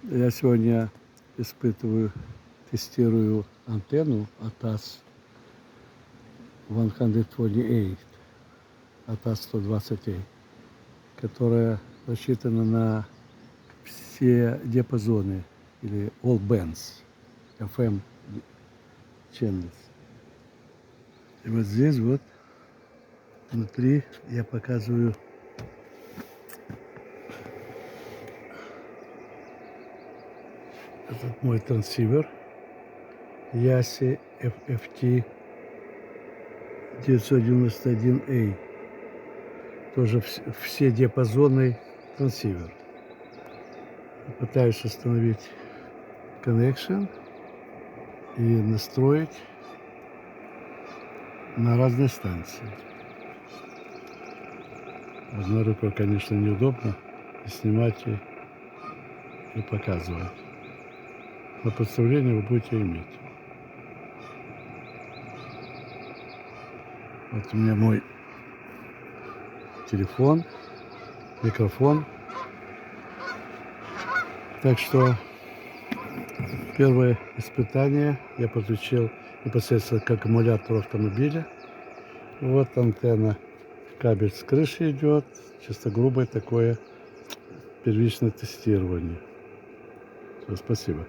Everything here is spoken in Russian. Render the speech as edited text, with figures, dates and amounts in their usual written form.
Я сегодня тестирую антенну ATAS 128, ATAS 128, которая рассчитана на все диапазоны или all bands, FM channels. И вот здесь вот внутри я показываю этот мой трансивер Yasi FFT 991A. Тоже все диапазоны трансивер. Пытаюсь установить connection и настроить на разные станции. Одной рукой, конечно, неудобно и снимать и показывать. Но представление вы будете иметь. Вот у меня мой телефон, микрофон. Так что первое испытание я подключил непосредственно к аккумулятору автомобиля. Вот антенна, кабель с крыши идет, чисто грубое такое первичное тестирование. Все, спасибо.